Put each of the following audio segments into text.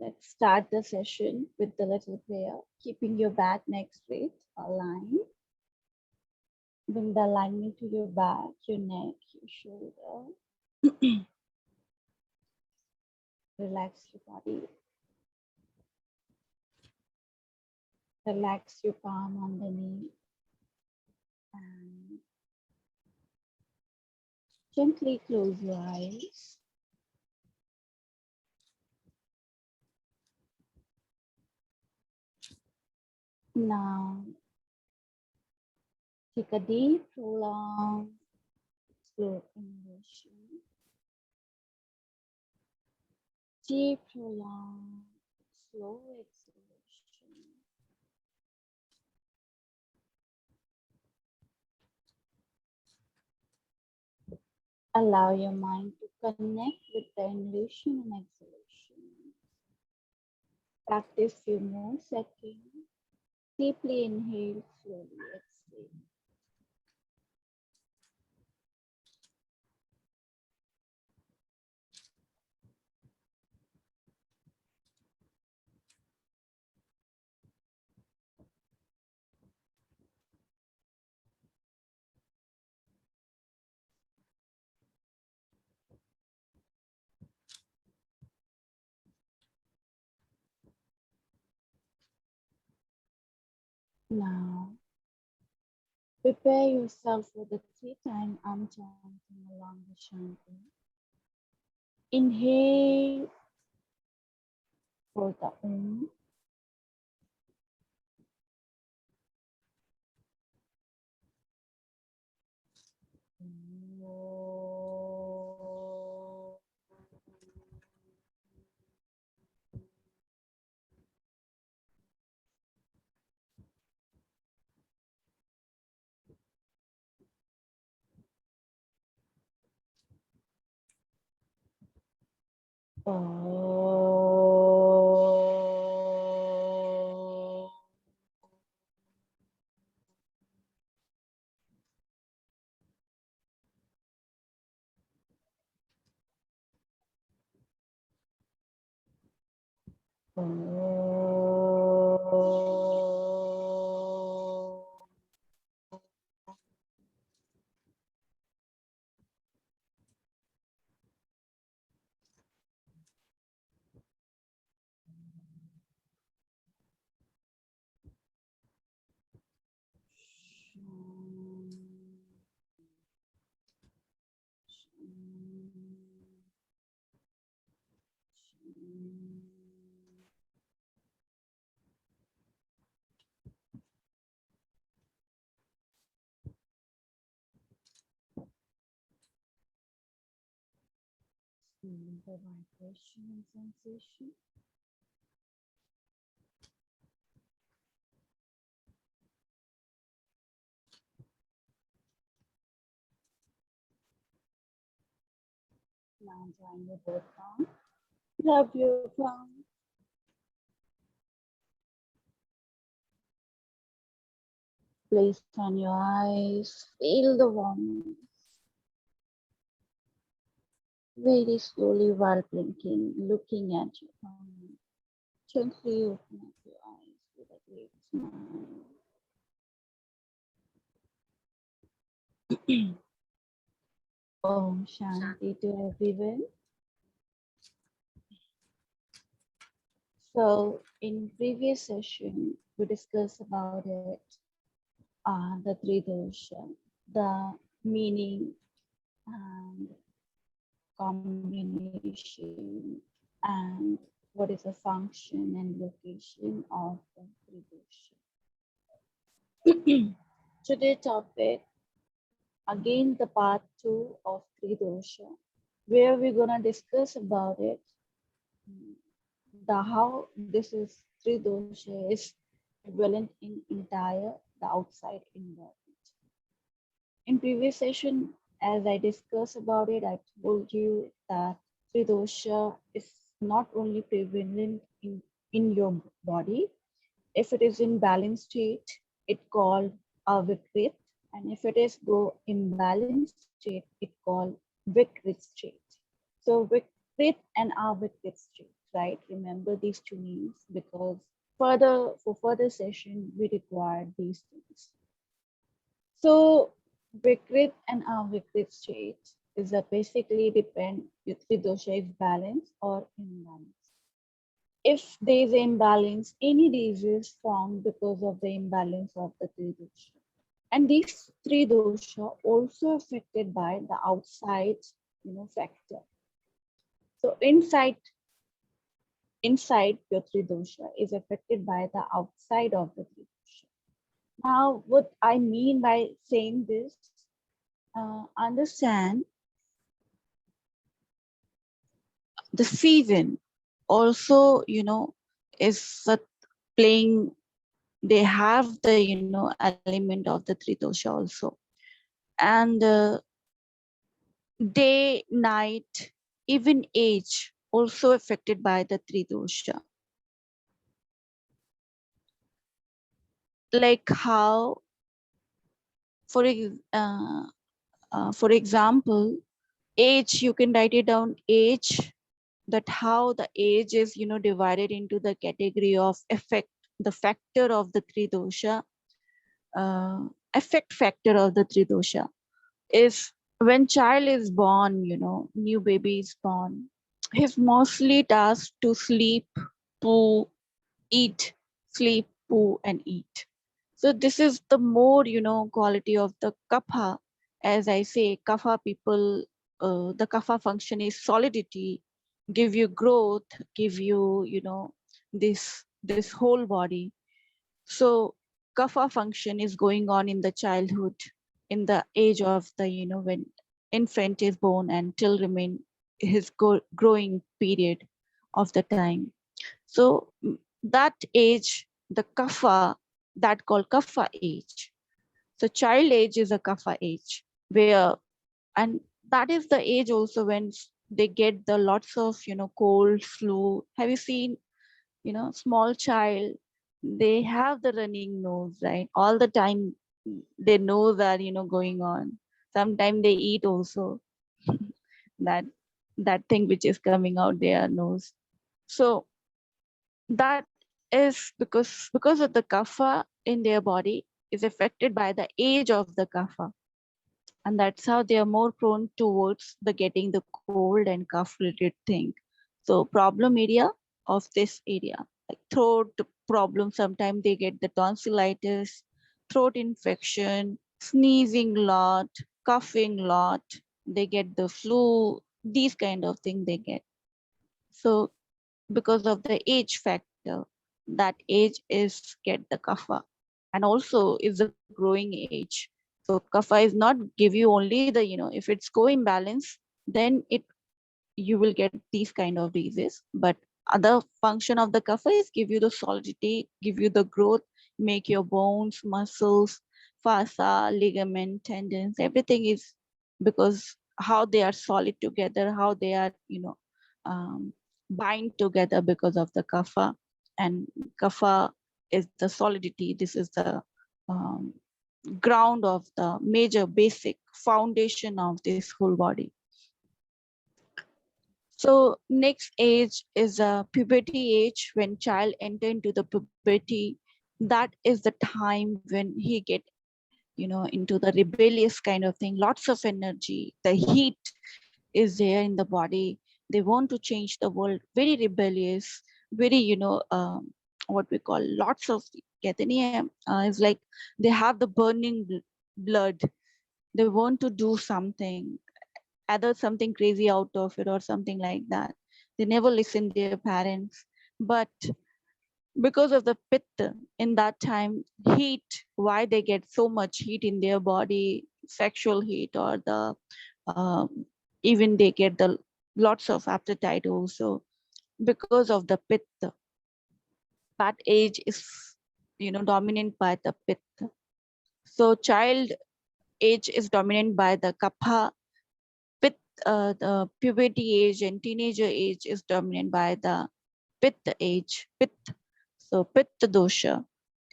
Let's start the session with the little prayer, keeping your back neck straight, aligned. Bring the alignment to your back, your neck, your shoulder. Relax your body. Relax your palm on the knee. And gently close your eyes. Now, take a deep, prolonged, slow inhalation. Deep, prolonged, slow exhalation. Allow your mind to connect with the inhalation and exhalation. Practice few more seconds. Deeply inhale, slowly exhale. Now, prepare yourself for the 3-time arm chanting along the Shanti. Inhale for the Om. The vibration and sensation. Now join your both palms. Rub your palm. Place on your eyes. Feel the warmth. Very slowly while blinking, looking at your palm. Gently open up your eyes with a great smile. Om Shanti to everyone. So in previous session, we discussed about it, the Tridosha, the meaning and combination and what is the function and location of the Tridosha. Today's topic, again the part 2 of Tridosha, where we're gonna discuss about it, the how this is Tridosha is prevalent in entire the outside environment. In previous session, as I discussed about it, I told you that Tridosha is not only prevalent in your body. If it is in balanced state, it called avikrit, and if it is go imbalanced state, it called vikrit state. So vikrit and avikrit state. right? Remember these two names because for further session we require these things. So Vikrit and Avikrit state is a basically depend if the dosha is balanced or imbalance. If there is imbalance, any disease formed because of the imbalance of the three dosha. And these three dosha also affected by the outside, factor. So inside your three dosha is affected by the outside of the three dosha. Now, what I mean by saying this, understand the season also, is playing. They have the, element of the three dosha also, and day, night, even age also affected by the three dosha. Like how, for example, age, you can write it down, age, that how the age is, divided into the category of effect, the factor of the three dosha, effect factor of the three dosha is when child is born, new baby is born, he's mostly tasked to sleep, poo, eat, sleep, poo, and eat. So this is the more, quality of the kapha. As I say, kapha people, the kapha function is solidity, give you growth, give you, this whole body. So kapha function is going on in the childhood, in the age of the, when infant is born and till remain his growing period of the time. So that age, the kapha, that called kapha age. So child age is a kapha age where, and that is the age also when they get the lots of, cold, flu. Have you seen, small child, they have the running nose, right? All the time their nose are, going on. Sometimes they eat also that thing which is coming out their nose. So that is because of the kapha in their body is affected by the age of the kapha, and that's how they are more prone towards the getting the cold and cough related thing. So problem area of this area, like throat problem, sometimes they get the tonsillitis, throat infection, sneezing lot, coughing lot, they get the flu, these kind of thing they get. So because of the age factor, that age is get the kapha, and also is a growing age. So kapha is not give you only the, if it's go imbalance, then you will get these kind of diseases. But other function of the kapha is give you the solidity, give you the growth, make your bones, muscles, fascia, ligament, tendons, everything is because how they are solid together, how they are, um, bind together because of the kapha. And kapha is the solidity. This is the um, ground of the major basic foundation of this whole body. So next age is a puberty age, when child enter into the puberty. That is the time when he get, into the rebellious kind of thing, lots of energy, the heat is there in the body. They want to change the world, very rebellious, very, what we call lots of 𝐃𝐚𝐲 is like they have the burning blood. They want to do something, either something crazy out of it or something like that. They never listen to their parents. But because of the pitta in that time, heat, why they get so much heat in their body, sexual heat, or the even they get the lots of appetite also because of the pitta. That age is, dominant by the pitta. So child age is dominant by the kapha. The puberty age and teenager age is dominant by the pitta age, pitta. So pitta dosha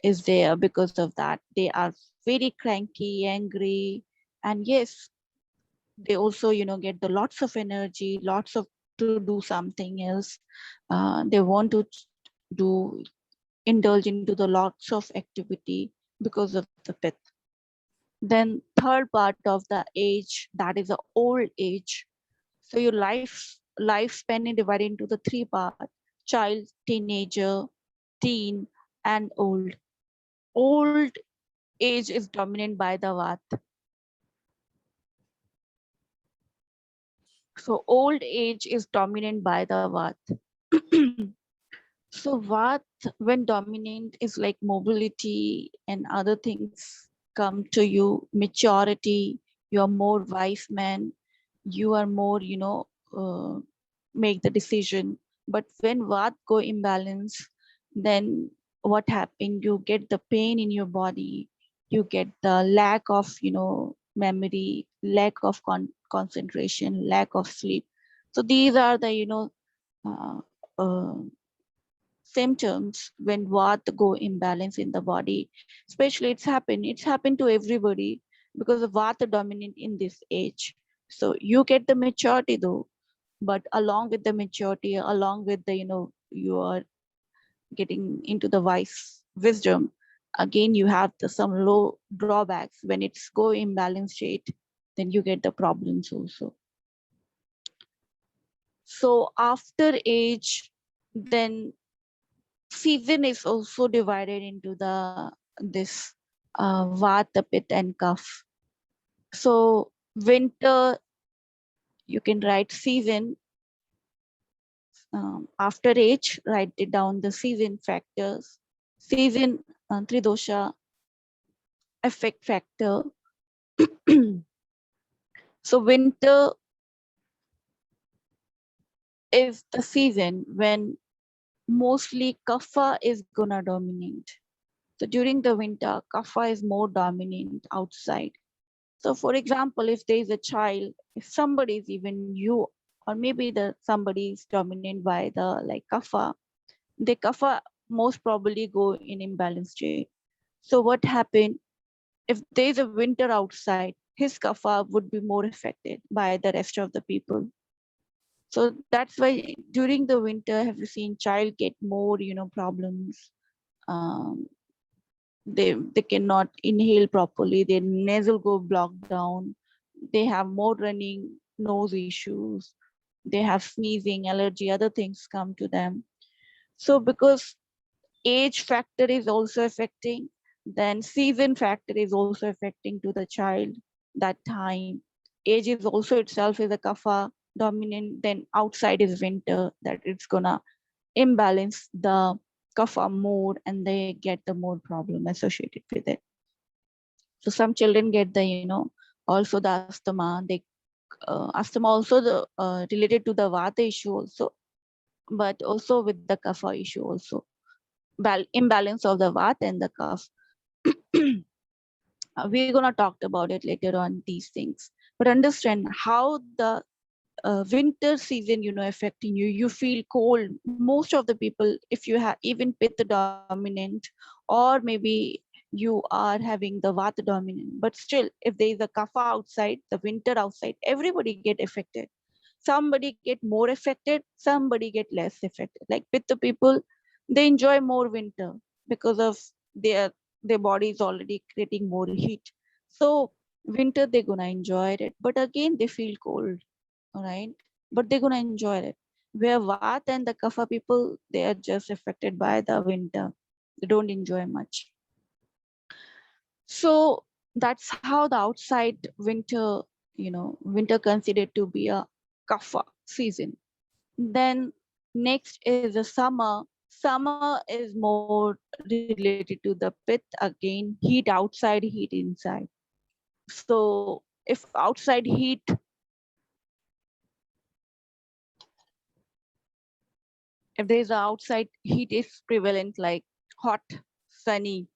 is there because of that. They are very cranky, angry, and yes, they also, get the lots of energy, lots of to do something else. They want to do indulge into the lots of activity because of the pith. Then third part of the age, that is the old age. So your lifespan is divided into the three parts: child, teenager, teen, and old. Old age is dominant by the vata. So old age is dominant by the vata. So vata, when dominant, is like mobility and other things come to you, maturity, you are more wise man, you are more, make the decision. But when vata go imbalance, then what happened? You get the pain in your body, you get the lack of, memory, lack of concentration, lack of sleep. So these are the, uh, uh, symptoms when vata go imbalance in the body. Especially it's happened to everybody because of vata dominant in this age. So you get the maturity though, but along with the maturity, along with the, you are getting into the wise wisdom, again you have some low drawbacks. When it's go imbalance state, then you get the problems also. So after age, then season is also divided into the this vata, pitta, and kapha. So winter, you can write season. After age, write it down the season factors. Season, Tridosha effect factor. So winter is the season when mostly kapha is gonna dominate. So during the winter, kapha is more dominant outside. So for example, if there is a child, if somebody is even you, or maybe the somebody is dominant by the like kapha, the kapha most probably go in imbalanced state. So what happened? If there is a winter outside, his kapha would be more affected by the rest of the people. So that's why during the winter, have you seen child get more, problems? Um, they cannot inhale properly, their nasal go blocked down, they have more running nose issues, they have sneezing, allergy, other things come to them. So because age factor is also affecting, then season factor is also affecting to the child that time. Age is also itself is a kapha dominant, then outside is winter, that it's gonna imbalance the kapha more and they get the more problem associated with it. So some children get the, also the asthma. They asthma also the related to the vata issue also, but also with the kapha issue also. Imbalance of the vata and the kapha. We're gonna talk about it later on these things, but understand how the winter season, affecting you. You feel cold. Most of the people, if you have even pitta dominant, or maybe you are having the vata dominant, but still, if there is a kapha outside, the winter outside, everybody get affected. Somebody get more affected, somebody get less affected. Like pitta people, they enjoy more winter because of their body is already creating more heat. So winter they're gonna enjoy it, but again they feel cold, all right, but they're gonna enjoy it. Where vata and the kapha people, they are just affected by the winter, they don't enjoy much. So that's how the outside winter, winter considered to be a kapha season. Then next is the summer. Summer is more related to the pith, again heat outside, heat inside. So if outside heat, if there is a outside heat is prevalent, like hot, sunny,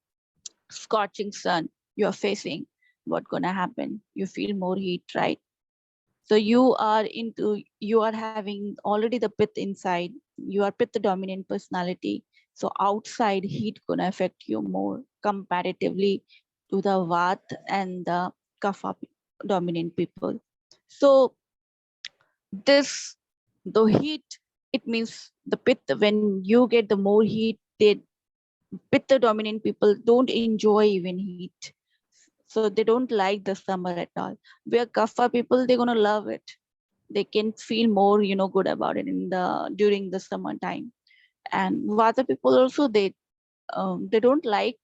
scorching sun you are facing, what gonna happen? You feel more heat, right? So you are having already the pith inside, you are pith dominant personality. So outside heat gonna affect you more comparatively to the vat and the kapha dominant people. So this The heat, it means the pitta. When you get the more heat, they pitta dominant people don't enjoy even heat. So they don't like the summer at all. Where kapha people, they're gonna love it. They can feel more, good about it in the during the summertime. And vata people also, they don't like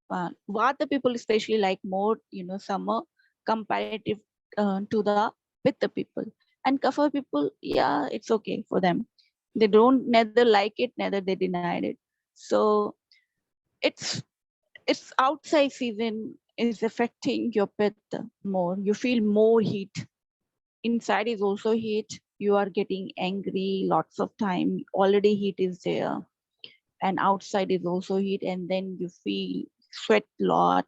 vata people especially like more, summer comparative to the pitta people. And kapha people, yeah, it's okay for them. They don't neither like it, neither they denied it. So it's it's outside season is affecting your pitta more. You feel more heat. Inside is also heat. You are getting angry lots of time. Already heat is there, and outside is also heat, and then you feel sweat lot.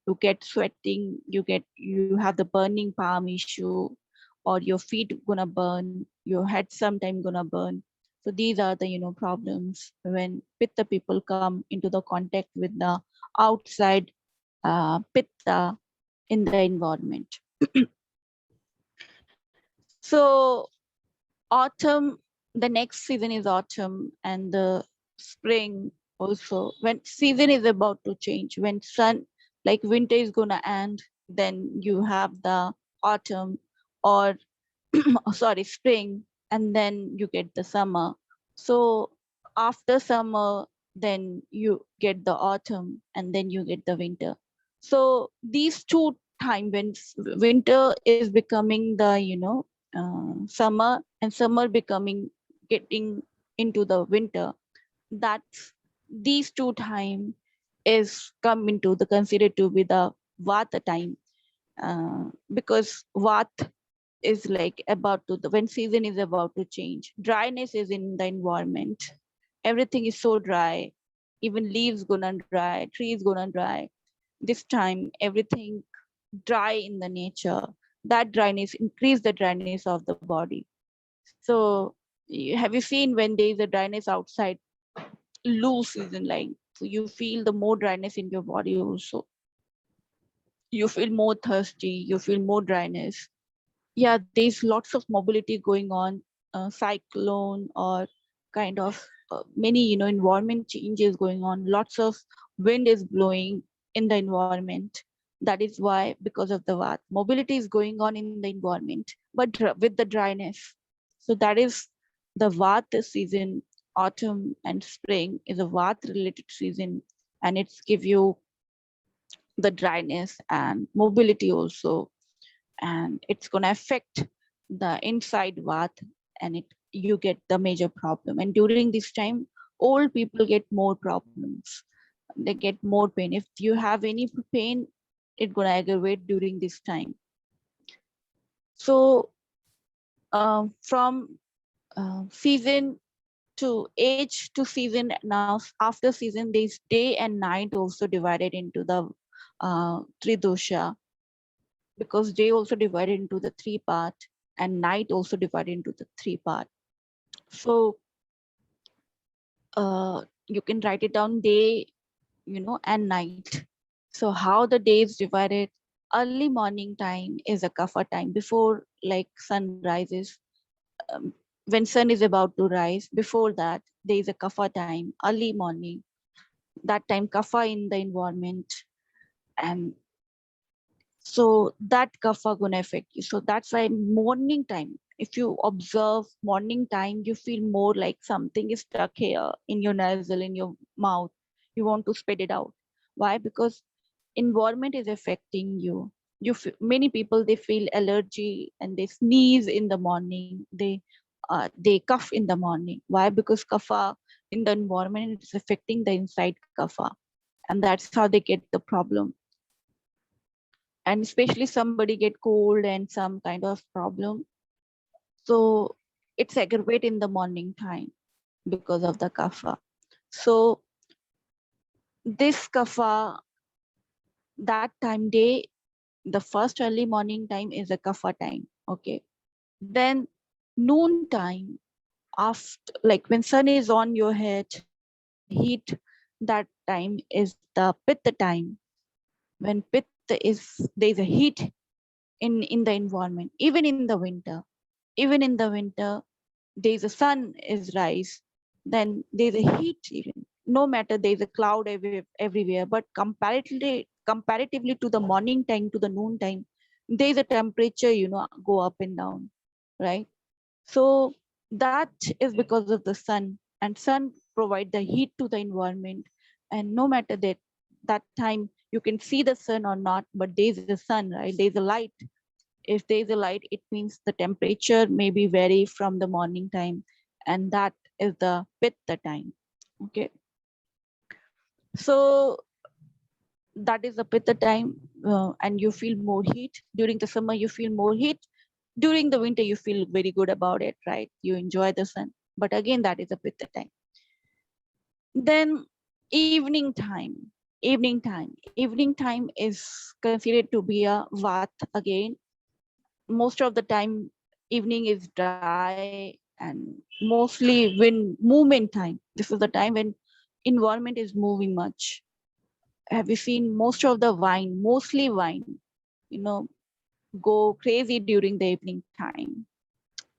You get sweating. You have the burning palm issue, or your feet gonna burn. Your head sometime gonna burn. So these are the problems when pitta people come into the contact with the outside pitta in the environment. So autumn, the next season is autumn, and the spring also. When season is about to change, when sun, like winter is gonna end, then you have the autumn, or sorry, spring, and then you get the summer. So after summer, then you get the autumn, and then you get the winter. So these two time, when winter is becoming the summer, and summer becoming getting into the winter, that's these two time is come into the considered to be the vata time, because vat is like about to the when season is about to change. Dryness is in the environment. Everything is so dry. Even leaves gonna dry, trees gonna dry. This time everything dry in the nature. That dryness increase the dryness of the body. So have you seen when there is a dryness outside, loose season like, so you feel the more dryness in your body also. You feel more thirsty, you feel more dryness. Yeah, there's lots of mobility going on, cyclone or kind of many environment changes going on. Lots of wind is blowing in the environment. That is why, because of the vat, mobility is going on in the environment, but with the dryness. So that is the vat season. Autumn and spring is a vat related season, and it's give you the dryness and mobility also, and it's going to affect the inside vat, and you get the major problem. And during this time, old people get more problems. They get more pain. If you have any pain, it's going to aggravate during this time. So from season to age to season, now after season there's day and night also divided into the tridosha, because day also divided into the three part, and night also divided into the three part. So you can write it down day, and night. So how the day is divided: early morning time is a kapha time, before like sun rises. um, when sun is about to rise, before that there is a kapha time, early morning. That time kapha in the environment, and so that kapha gonna affect you. So that's why morning time, if you observe morning time, you feel more like something is stuck here in your nasal, in your mouth. You want to spit it out. Why? Because environment is affecting you. Many people, they feel allergy and they sneeze in the morning. They cough in the morning. Why? Because kapha in the environment is affecting the inside kapha, and that's how they get the problem. And especially somebody get cold and some kind of problem, so it's aggravate in the morning time because of the kapha. So this kapha, that time day, the first early morning time is a kapha time. Okay, then noon time, after like when sun is on your head, the heat, that time is the pitta time. When pitta is, there's a heat in the environment. Even in the winter, even in the winter, there's a sun is rise, then there's a heat even. No matter there's a cloud everywhere, but comparatively to the morning time to the noon time, there's a temperature, go up and down, right? So that is because of the sun, and sun provide the heat to the environment. And no matter that time you can see the sun or not, but there's a sun, right? There's a light. If there's a light, it means the temperature may be vary from the morning time, and that is the pitta time. Okay, so that is the pitta time, and you feel more heat during the summer. You feel more heat during the winter. You feel very good about it, right? You enjoy the sun, but again, that is a pitta time. Then evening time. Evening time is considered to be a vat again. Most of the time evening is dry and mostly when movement time. This is the time when environment is moving much. Have you seen most of the wine, mostly wine, you know, go crazy during the evening time?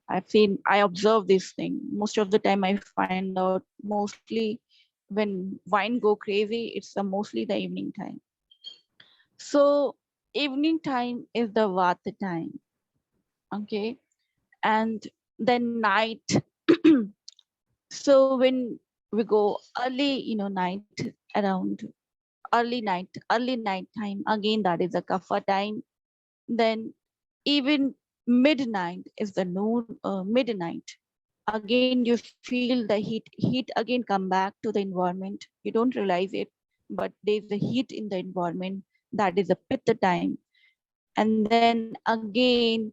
I observe this thing. Most of the time I find out mostly when wine go crazy, it's mostly the evening time. So evening time is the vata time. Okay. And then night. So when we go early, night, around early night time, again, that is a kapha time. Then even midnight is the noon, midnight. Again, you feel the heat again come back to the environment. You don't realize it, but there's a heat in the environment. That is a pitta time. And then again,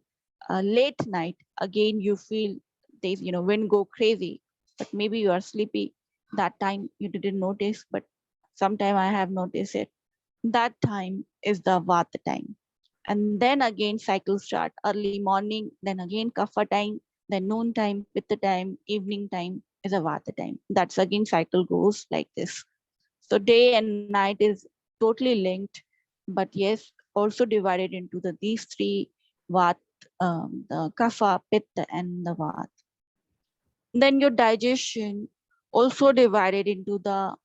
late night, again, you feel there's, wind go crazy, but maybe you are sleepy. That time you didn't notice, but sometime I have noticed it. That time is the vata time. And then again, cycles start early morning, then again kapha time, then noon time, pitta time, evening time is a vata time. That's again cycle goes like this. So day and night is totally linked, but yes, also divided into these three vat, the kapha, pitta, and the vat. Then your digestion also divided into the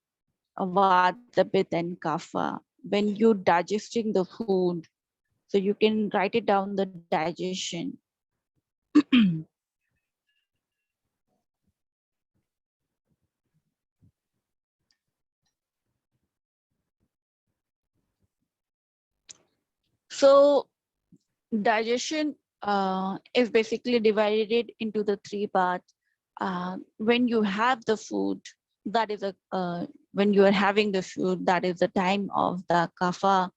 vata, pitta, and kapha. When you digesting the food, so you can write it down the digestion. So digestion is basically divided into the three parts. When you have the food, that is a when you are having the food, that is the time of the kapha.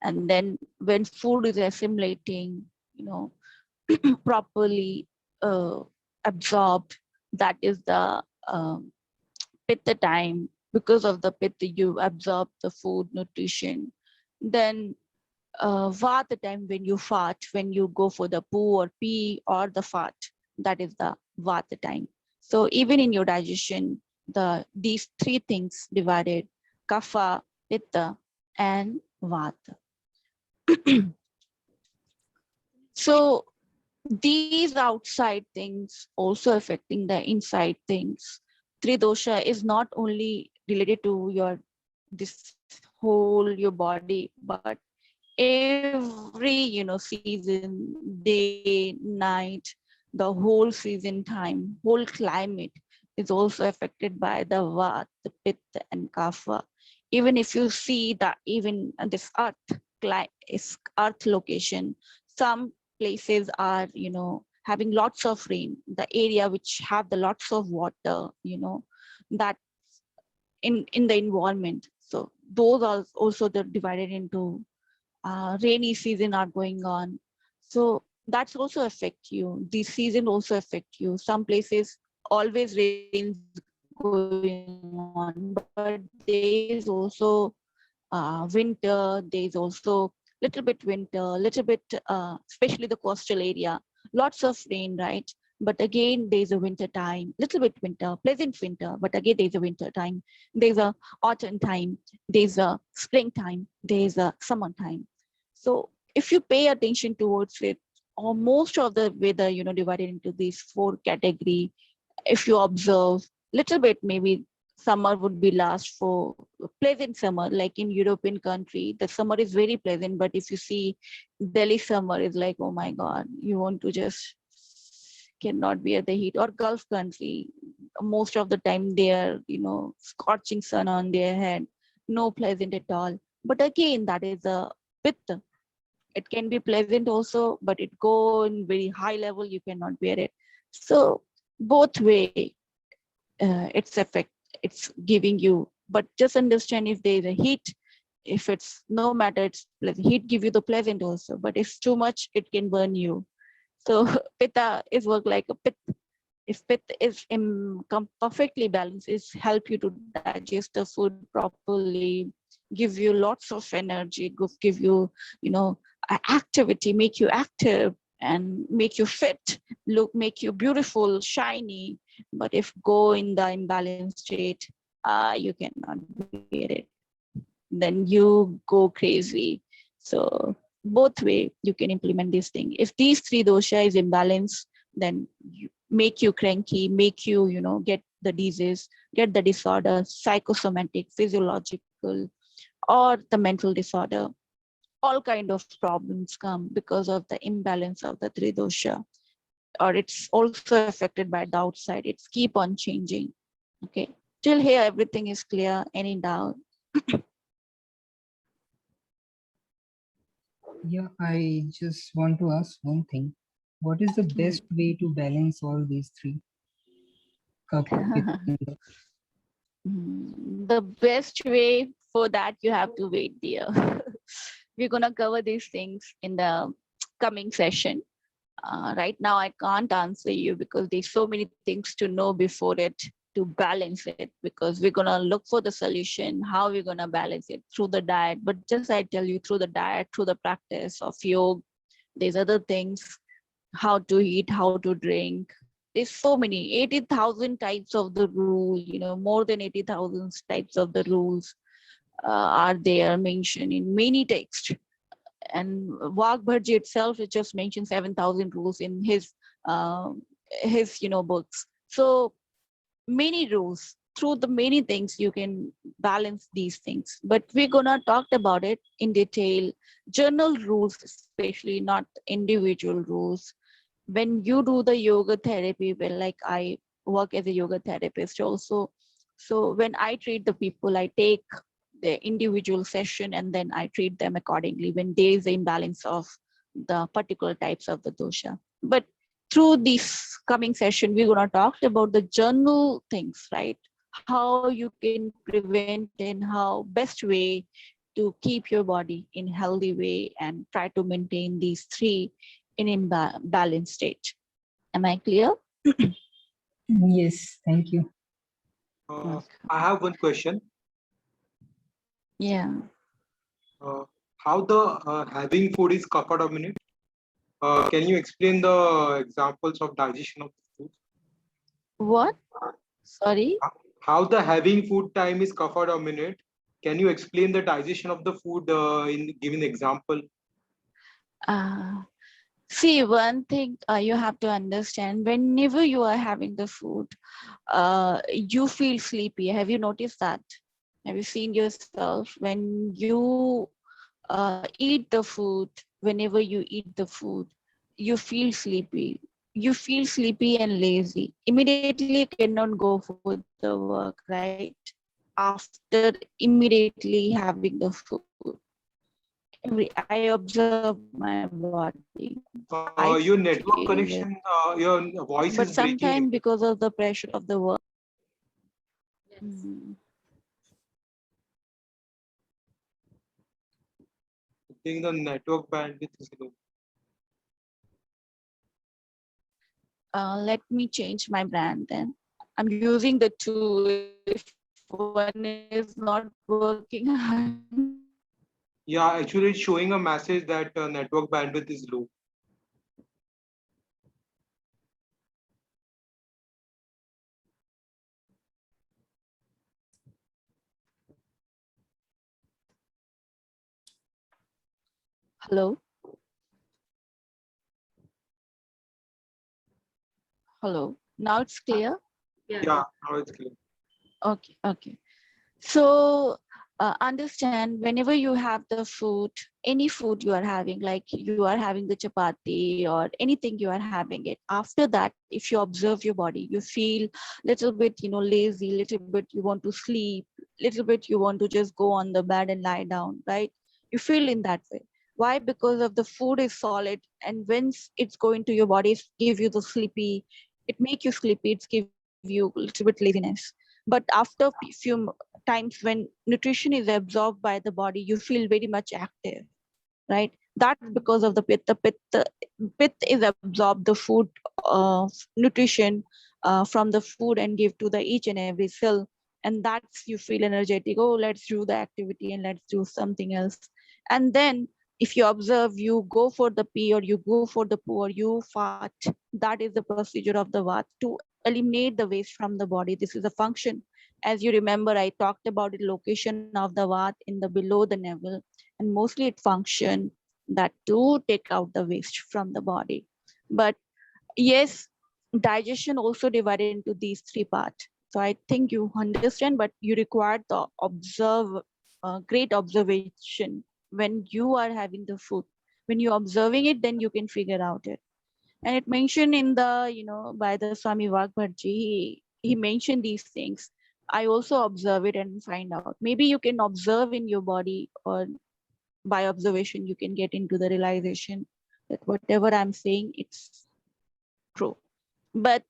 And then when food is assimilating, properly uh, absorbed, that is the pitta time. Because of the pitta, you absorb the food nutrition. Then vata time, when you fart, when you go for the poo or pee or the fart, that is the vata time. So even in your digestion, these three things divided: kapha, pitta, and vata. So these outside things also affecting the inside things. Tridosha is not only related to this whole your body, but every season, day, night, the whole season time, whole climate is also affected by the vat, the pitta, and kapha. Even if you see that even this earth location, some places are having lots of rain. The area which have the lots of water, that in the environment. So those are also divided into rainy season are going on. So that's also affect you. The season also affect you. Some places always rains going on, but there is also winter. There is also little bit winter, little bit, especially the coastal area, lots of rain, right? But again, there's a winter time, little bit winter, pleasant winter, but again, there's a winter time. There's a autumn time. There's a springtime. There's a summer time. So if you pay attention towards it, or most of the weather, divided into these four category. If you observe little bit, maybe summer would be last for pleasant summer, like in European country, the summer is very pleasant. But if you see Delhi summer is like, oh my God, you want to just cannot bear the heat. Or Gulf country, most of the time they are, scorching sun on their head, no pleasant at all. But again, that is a pitta. It can be pleasant also, but it go in very high level, you cannot bear it. So both way, it's effect, it's giving you. But just understand, if there is a heat, if it's no matter, it's pleasant. Heat give you the pleasant also, but if too much, it can burn you. So pitta is work like a pit. If pit is perfectly balanced, it's help you to digest the food properly, give you lots of energy, give you, activity, make you active and make you fit, make you beautiful, shiny. But if go in the imbalanced state, you cannot bear it. Then you go crazy. So both way you can implement this thing. If these three dosha is imbalanced, then make you cranky, make you, get the disease, get the disorder, psychosomatic, physiological, or the mental disorder. All kind of problems come because of the imbalance of the three dosha, or it's also affected by the outside. It's keep on changing. Okay, till here everything is clear? Any doubt? Yeah, I just want to ask one thing. What is the best way to balance all these three? Kapha, pitta, and vata? The best way for that, you have to wait, dear. We're gonna cover these things in the coming session. Right now, I can't answer you because there's so many things to know before it to balance it, because we're gonna look for the solution, how we're gonna balance it through the diet. But just I tell you, through the diet, through the practice of yoga, there's other things, how to eat, how to drink. There's so many 80,000 types of the rule, more than 80,000 types of the rules are there mentioned in many texts. And Vagbharji itself, it just mentions 7,000 rules in his books. So many rules, through the many things you can balance these things. But we're gonna talk about it in detail. Journal rules, especially, not individual rules. When you do the yoga therapy, well, like I work as a yoga therapist also. So when I treat the people, I take the individual session and then I treat them accordingly when there is the imbalance of the particular types of the dosha. But through this coming session, we're going to talk about the general things, right? How you can prevent and how best way to keep your body in healthy way and try to maintain these three in balanced state. Am I clear? Yes, thank you. I have one question. Yeah. How the having food is kapha dominant? Can you explain the examples of digestion of the food? What? Sorry? How the having food time is kapha dominant? Can you explain the digestion of the food in giving example? See, one thing you have to understand, whenever you are having the food, you feel sleepy. Have you noticed that? Have you seen yourself when you eat the food, whenever you eat the food, you feel sleepy. You feel sleepy and lazy. Immediately you cannot go for the work, right? After immediately having the food. I observe my body. I feel it. Your network connection, your But voice is sometimes breaking. because of the pressure of the work. I think the network bandwidth is low. Let me change my brand then. I'm using the two. If one is not working, Yeah, actually it's showing a message that network bandwidth is low. hello. Hello. Now it's clear? Yeah, now it's clear. Okay, okay. So understand whenever you have the food, any food you are having, like you are having the chapati or anything you are having it. After that, if you observe your body, you feel little bit, lazy, little bit you want to sleep, little bit you want to just go on the bed and lie down, right? You feel in that way. Why? Because of the food is solid, and once it's going to your body, it give you the sleepy, it make you sleepy, it's give you a little bit laziness. But after few times when nutrition is absorbed by the body, you feel very much active, right? That's because of the pith is absorbed the food, nutrition from the food and give to the each and every cell, and that's you feel energetic. Oh, let's do the activity and let's do something else. And then if you observe, you go for the pee or you go for the poo or you fart, that is the procedure of the vat to eliminate the waste from the body. This is a function. As you remember, I talked about the location of the vat in the below the navel, and mostly it function that to take out the waste from the body. But yes, digestion also divided into these three parts. So I think you understand, but you require the great observation when you are having the food. When you're observing it, then you can figure out it. And it mentioned in the, by the Swami Vagbharji, he mentioned these things. I also observe it and find out. Maybe you can observe in your body, or by observation you can get into the realization that whatever I'm saying, it's true. But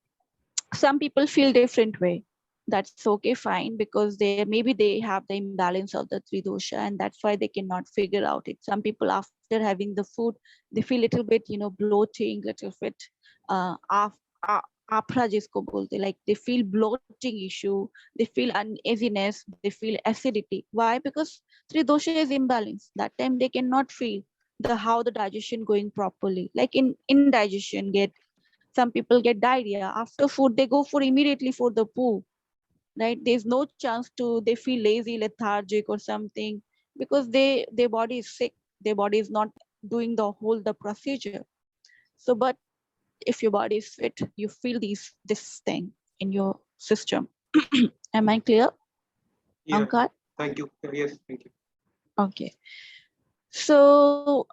some people feel different way. That's okay, fine, because they maybe they have the imbalance of the three dosha, and that's why they cannot figure out it. Some people after having the food, they feel little bit, bloating, little bit afra jisko bolte, like they feel bloating issue, they feel uneasiness, they feel acidity. Why? Because three dosha is imbalance. That time they cannot feel the how the digestion going properly. Like in indigestion, get some people get diarrhea after food, they go for immediately for the poo, right? There's no chance to, they feel lazy, lethargic or something, because their body is sick, their body is not doing the whole the procedure. So but if your body is fit, you feel this thing in your system. Am I clear, Yeah, Ankar? thank you. Yes, thank you. Okay. So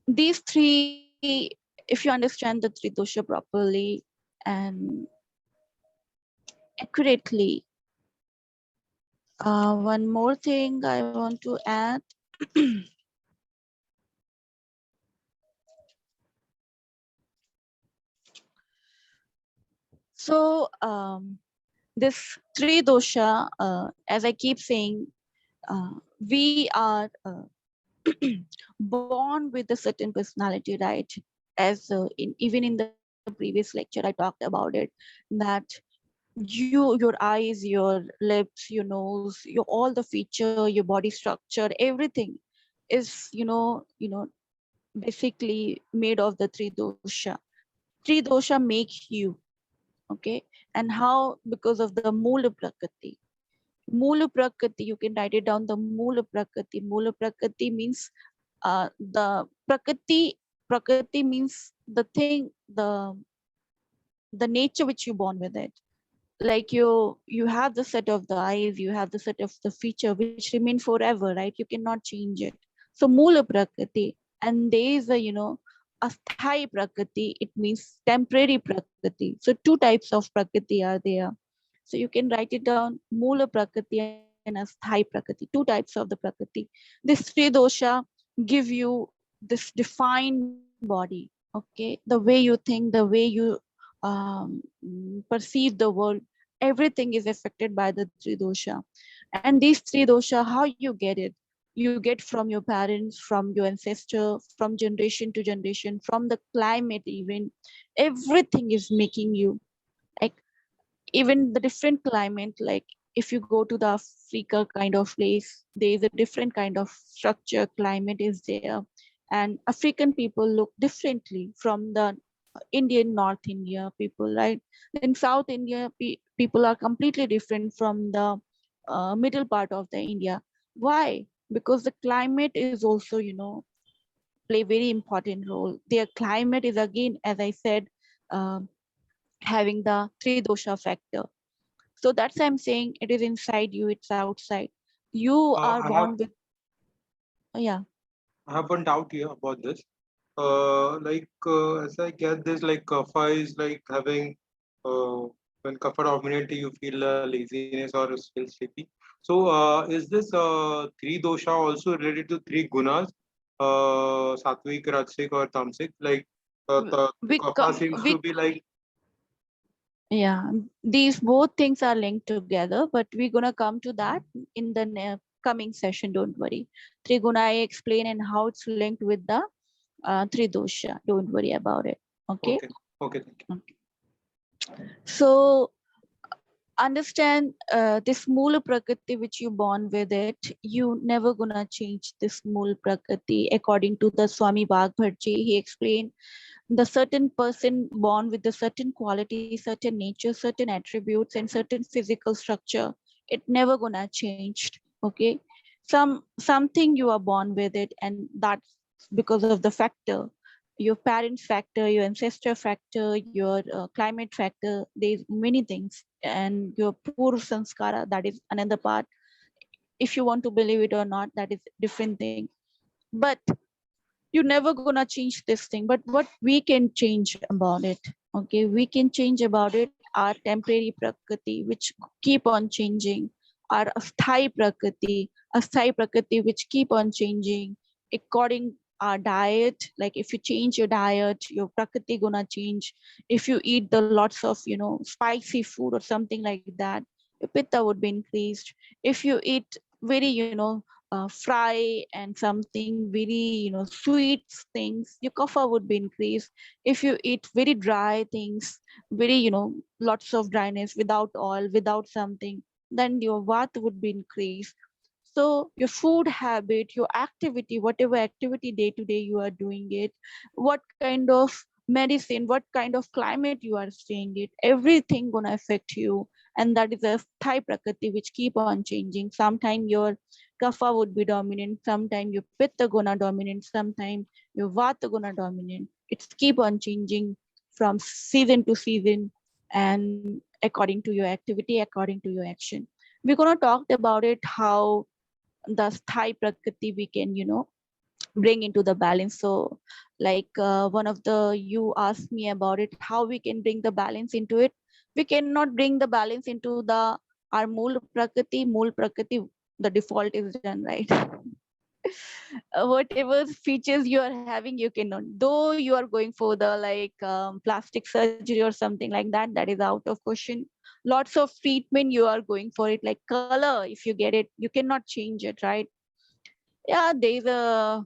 these three, if you understand the three dosha properly and accurately, one more thing I want to add. So this three dosha, as I keep saying, we are born with a certain personality, right? As even in the previous lecture, I talked about it, that your eyes, your lips, your nose, your all the feature, your body structure, everything is basically made of the three dosha. Three dosha make you, okay? And how? Because of the Mula Prakriti. Mula Prakriti, you can write it down, the Mula Prakriti. Mula Prakriti means the Prakriti. Prakriti means the thing, the nature which you born with it. Like you have the set of the eyes, you have the set of the feature which remain forever, right? You cannot change it. So Mula Prakriti. And there is a, Asthai Prakriti, it means temporary Prakriti. So two types of Prakriti are there. So you can write it down, Mula Prakriti and Asthai Prakriti, two types of the Prakriti. This three dosha give you this defined body, okay? The way you think, the way you perceive the world, everything is affected by the three dosha. And these three dosha, how you get it? You get from your parents, from your ancestor, from generation to generation, from the climate even. Everything is making you, like, even the different climate, like if you go to the Africa kind of place, there is a different kind of structure, climate is there. And African people look differently from the Indian North India people, right? Then South India people are completely different from the middle part of the India. Why? Because the climate is also, play very important role. Their climate is again, as I said, having the Tridosha factor. So that's why I'm saying it is inside you, it's outside. You are I have born with, yeah. I have one doubt here about this. As I get this, like kapha is like having when kapha dominant, you feel laziness or feel sleepy. So is this three dosha also related to three gunas, sattvic, rajasic, or tamasic? Like We, kapha seems to we, be like yeah, these both things are linked together, but we're gonna come to that in the coming session. Don't worry. Triguna I explain and how it's linked with the Tridosha. Don't worry about it. Okay. okay, okay, thank you. Okay. So understand this Mula Prakriti which you born with it, you never gonna change this Mula Prakriti. According to the Swami Bhagbatji, he explained the certain person born with a certain quality, certain nature, certain attributes, and certain physical structure, it never gonna change. Okay, something you are born with it, and that's because of the factor, your parents factor, your ancestor factor, your climate factor. There's many things, and your poor sanskara, that is another part. If you want to believe it or not, that is different thing. But you're never gonna change this thing. But what we can change about it, okay, we can change about it our temporary prakriti which keep on changing, our asthai prakriti which keep on changing according our diet. Like if you change your diet, your prakriti gonna change. If you eat the lots of spicy food or something like that, your pitta would be increased. If you eat very fry and something very sweet things, your kapha would be increased. If you eat very dry things, very lots of dryness without oil, without something, then your vata would be increased. So your food habit, your activity, whatever activity day to day you are doing it, what kind of medicine, what kind of climate you are staying it, everything gonna affect you. And that is a thai prakriti which keep on changing. Sometime your kapha would be dominant, sometime your pitta gonna dominant, sometime your vata gonna dominant. It's keep on changing from season to season, and according to your activity, according to your action. We're gonna talk about it how the Thai prakriti we can bring into the balance. So like one of the you asked me about it, how we can bring the balance into it. We cannot bring the balance into the our mool prakriti, the default is done, right? Whatever features you are having, you cannot, though you are going for the like plastic surgery or something like that, that is out of question. Lots of treatment you are going for it, like color, if you get it, you cannot change it, right? Yeah, there's a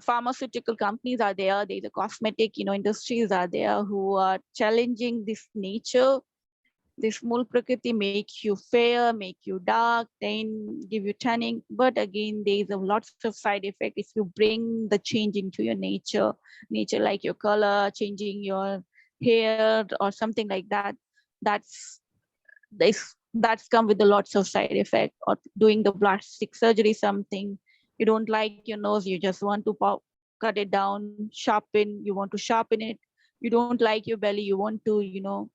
pharmaceutical companies are there's a cosmetic industries are there who are challenging this nature. This mul prakriti make you fair, make you dark, then give you tanning. But again, there's a lots of side effect if you bring the change into your nature, like your color, changing your hair or something like that. That's that's come with a lots of side effect. Or doing the plastic surgery, something you don't like your nose, you just want to cut it down, sharpen, you want to sharpen it. You don't like your belly, you want to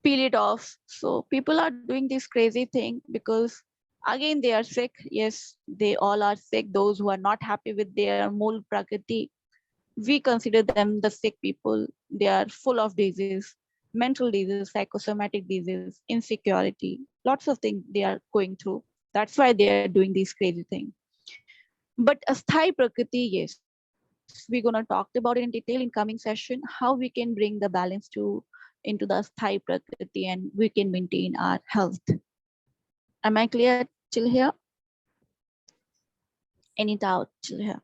peel it off. So people are doing this crazy thing because again they are sick. Yes, they all are sick. Those who are not happy with their mool prakriti, we consider them the sick people. They are full of disease, mental disease, psychosomatic disease, insecurity, lots of things they are going through. That's why they are doing these crazy things. But asthai prakriti, yes, we're gonna talk about it in detail in coming session, how we can bring the balance into the asthai prakriti and we can maintain our health. Am I clear till here? Any doubt till here?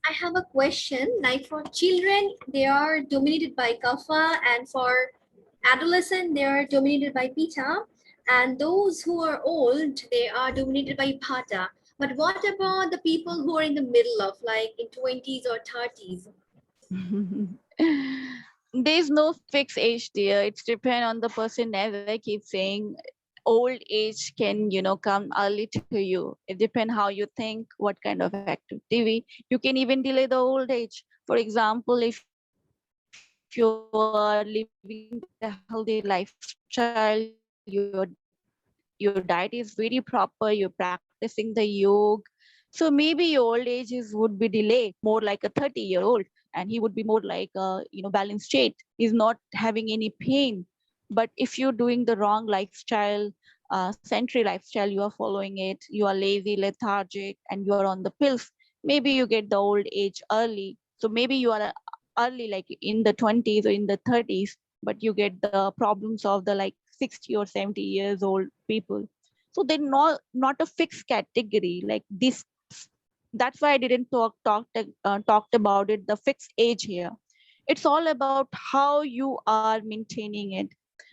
I have a question. Like for children, they are dominated by kapha, and for adolescent, they are dominated by pitta, and those who are old, they are dominated by vata. But what about the people who are in the middle of, like in 20s or 30s? There's no fixed age there. It's depend on the person, as I keep saying. old age can, come early to you. It depends how you think, what kind of activity. You can even delay the old age. For example, if you are living the healthy lifestyle, your diet is very proper, you're practicing the yoga, so maybe your old age would be delayed more like a 30-year-old, and he would be more like a, balanced state. He's not having any pain. But if you're doing the wrong lifestyle, century lifestyle, you are following it, you are lazy, lethargic, and you are on the pills, maybe you get the old age early. So maybe you are early, like in the 20s or in the 30s, but you get the problems of the like 60 or 70 years old people. So they're not a fixed category like this. That's why I didn't talked about it, the fixed age here. It's all about how you are maintaining it.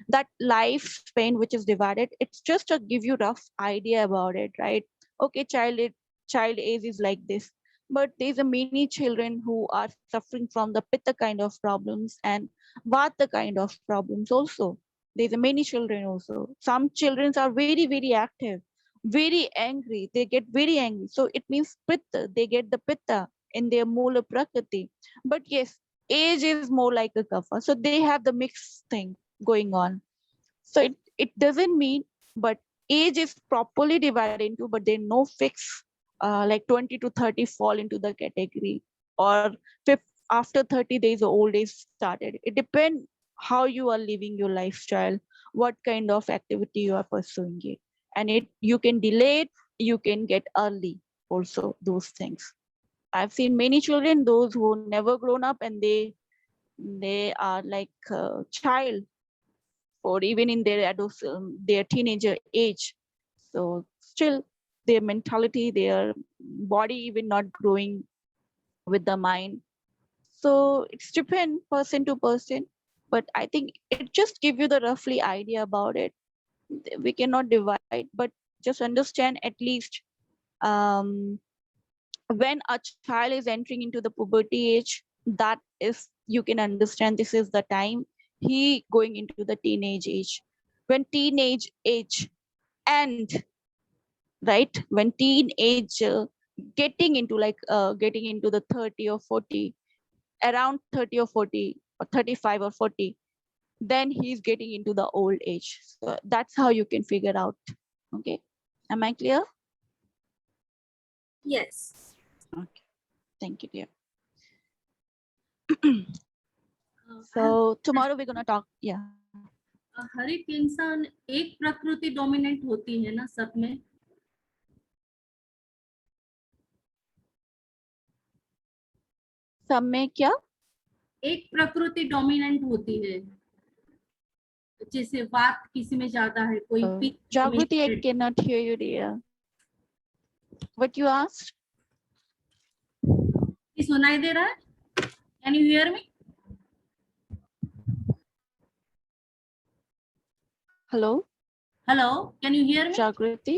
That lifespan which is divided, it's just to give you rough idea about it, right? Okay, child age is like this, but there's a many children who are suffering from the pitta kind of problems and vata kind of problems also. There's a many children also. Some children are very very active, very angry, they get very angry, so it means pitta, they get the pitta in their mula prakriti. But yes, age is more like a kapha, so they have the mixed thing going on. So it doesn't mean, but age is properly divided into, but there no fix, like 20 to 30 fall into the category, or after 30 days the old age started. It depends how you are living your lifestyle, what kind of activity you are pursuing it. And it, you can delay it, you can get early also those things. I've seen many children, those who never grown up, and they are like a child, or even in their their teenager age. So still their mentality, their body even not growing with the mind. So it's depend person to person, but I think it just give you the roughly idea about it. We cannot divide, but just understand at least, um, when a child is entering into the puberty age, that is, you can understand this is the time he going into the teenage age. When teenage age end, right, when teenage getting into like getting into the 30 or 40, around 30 or 40 or 35 or 40, then he's getting into the old age. So that's how you can figure out. Okay, am I clear? Yes. Okay, thank you, dear. I have- So tomorrow we're gonna talk. Yeah. हर एक इंसान एक प्रकृति dominant होती है ना सब में. सब में क्या? एक प्रकृति डोमिनेंट होती है, जैसे वात किसी में ज्यादा है, कोई पित्त Jagriti, I dominated. cannot hear you, dear. What you asked? ये सुनाई दे रहा है? Can you hear me? Hello, Hello, can you hear me? Jagriti.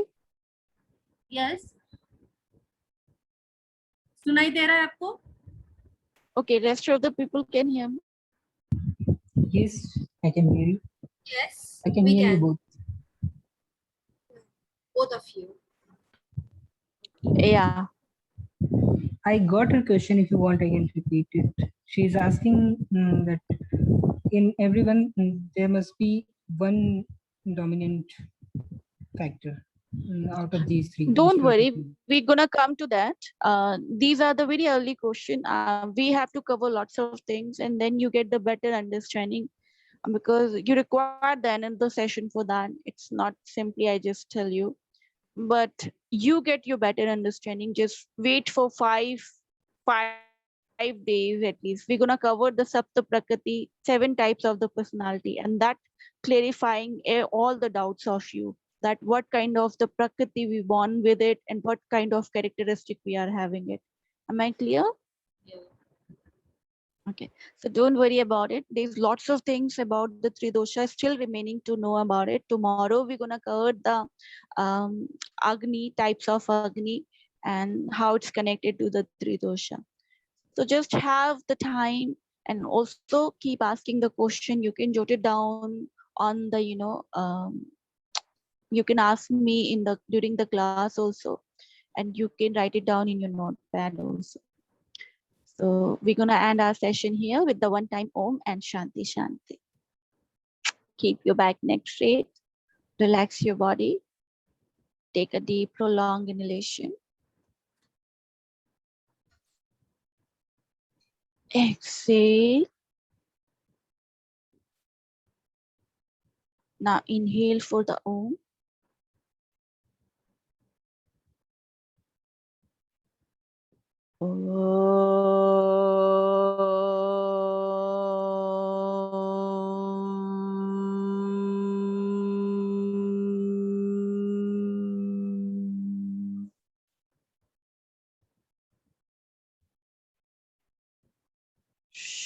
Yes. सुनाई दे रहा है आपको? Okay, rest of the people can hear me. Yes, I can hear you. Yes, I can we hear you can. both. Both of you. Yeah. I got her question. If you want, I can repeat it. She's asking that in everyone there must be one dominant factor out of these three. Don't which worry, property- we're gonna come to that. These are the very early question. We have to cover lots of things, and then you get the better understanding, because you require the another session for that. It's not simply I just tell you, but you get your better understanding. Just wait for 5 days at least. We're gonna cover the Sapta Prakriti, 7 types of the personality, and that clarifying all the doubts of you, that what kind of the Prakriti we born with it and what kind of characteristic we are having it. Am I clear? Okay, so don't worry about it. There's lots of things about the Tridosha still remaining to know about it. Tomorrow we're gonna cover the Agni, types of Agni, and how it's connected to the Tridosha. So just have the time, and also keep asking the question. You can jot it down on the You can ask me during the class also, and you can write it down in your notepad also. So we're gonna end our session here with the one-time Om and Shanti Shanti. Keep your back neck straight, relax your body, take a deep prolonged inhalation. Exhale. Now inhale for the Om.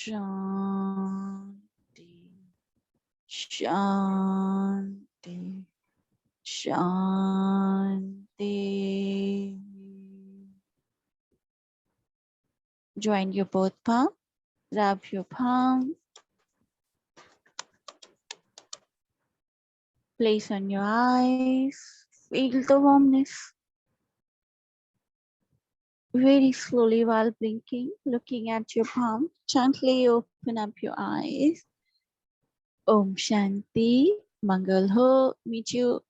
Shanti, Shanti, Shanti. Join your both palms, rub your palms, place on your eyes, feel the warmness. Very slowly while blinking, looking at your palm, gently open up your eyes. Om Shanti, Mangal Ho. Meet you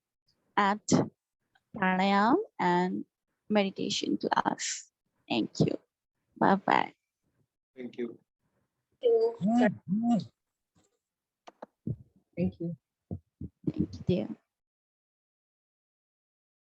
at pranayam and meditation class. Thank you. Bye-bye. Thank you. Thank you. Thank you, dear.